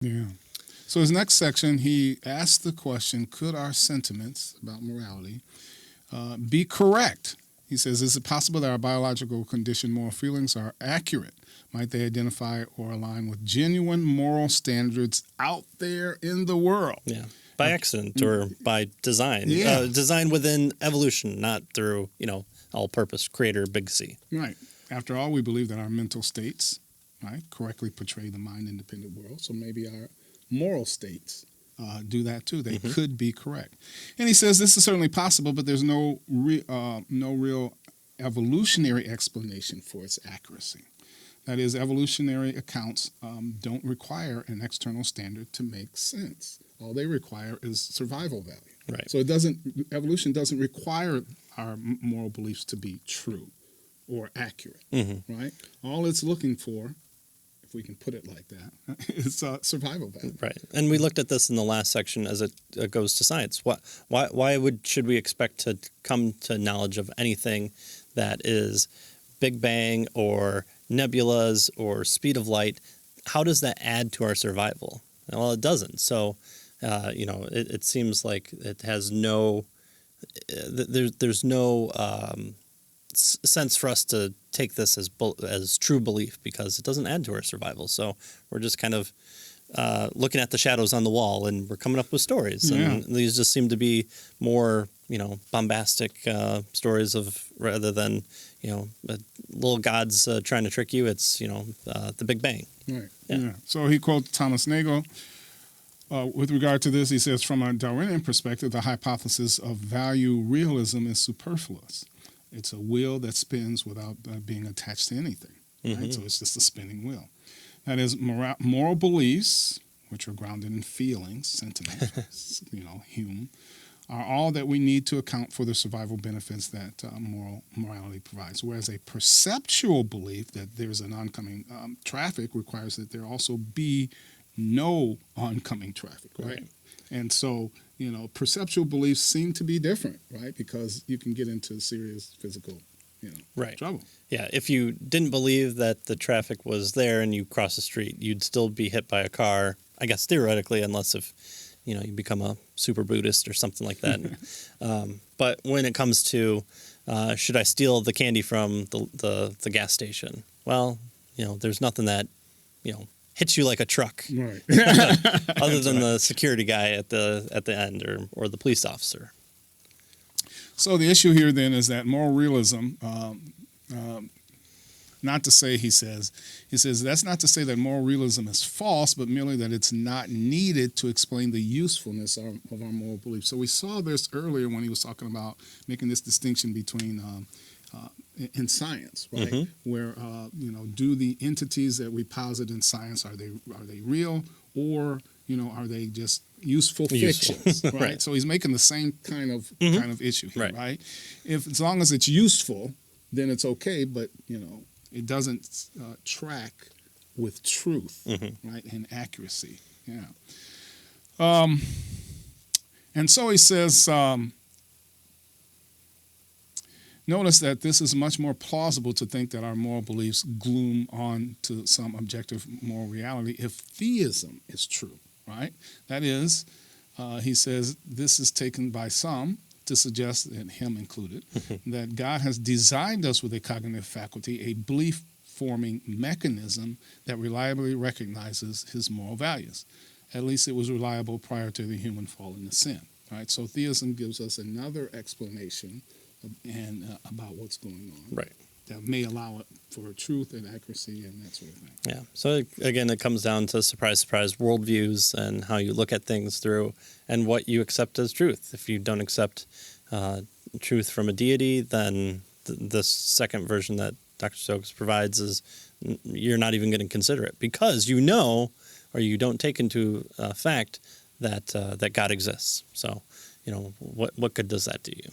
Yeah. So his next section, he asks the question, could our sentiments about morality be correct? He says, is it possible that our biological conditioned moral feelings are accurate? Might they identify or align with genuine moral standards out there in the world? Yeah. By accident or by design. Yeah. Design within evolution, not through, all-purpose creator, big C. Right. After all, we believe that our mental states, right, correctly portray the mind-independent world. So maybe our moral states do that too. They could be correct. And he says this is certainly possible, but there's no real evolutionary explanation for its accuracy. That is, evolutionary accounts don't require an external standard to make sense. All they require is survival value. Right. So evolution doesn't require our moral beliefs to be true or accurate, right? All it's looking for, if we can put it like that, is survival value. Right. And we looked at this in the last section as it goes to science. Why should we expect to come to knowledge of anything that is Big Bang or nebulas or speed of light? How does that add to our survival? Well, it doesn't. So, it seems like it has no. There's no sense for us to take this as true belief because it doesn't add to our survival. So we're just kind of looking at the shadows on the wall and we're coming up with stories. Yeah. And these just seem to be more, bombastic stories rather than, little gods trying to trick you. It's, the Big Bang. Right. Yeah. So he quotes Thomas Nagel. With regard to this, he says, from a Darwinian perspective, the hypothesis of value realism is superfluous. It's a wheel that spins without being attached to anything. Right? So it's just a spinning wheel. That is, moral beliefs, which are grounded in feelings, sentiments, Hume, are all that we need to account for the survival benefits that morality provides. Whereas a perceptual belief that there's an oncoming traffic requires that there also be no oncoming traffic, right? And so, perceptual beliefs seem to be different, right? Because you can get into serious physical, trouble. Yeah, if you didn't believe that the traffic was there and you cross the street, you'd still be hit by a car, I guess theoretically, unless if, you become a super Buddhist or something like that. But when it comes to, should I steal the candy from the gas station? Well, there's nothing that, hits you like a truck, Right? other than the security guy at the end or the police officer. So the issue here then is that moral realism, not to say, he says, that's not to say that moral realism is false, but merely that it's not needed to explain the usefulness of our moral beliefs. So we saw this earlier when he was talking about making this distinction between in science, right? Where do the entities that we posit in science, are they real, or are they just useful fictions, right? So he's making the same kind of issue here, right? As long as it's useful, then it's okay, but it doesn't track with truth, right, and accuracy. Yeah. And so he says, notice that this is much more plausible to think that our moral beliefs gloom on to some objective moral reality if theism is true, right? That is, he says, this is taken by some to suggest, and him included, that God has designed us with a cognitive faculty, a belief-forming mechanism that reliably recognizes his moral values. At least it was reliable prior to the human fall into sin, right? So theism gives us another explanation about what's going on, right? That may allow it for truth and accuracy and that sort of thing. Yeah. So again, it comes down to surprise, surprise, worldviews and how you look at things through and what you accept as truth. If you don't accept truth from a deity, then the second version that Dr. Stokes provides is you're not even going to consider it because or you don't take into fact that God exists. So, what good does that do you?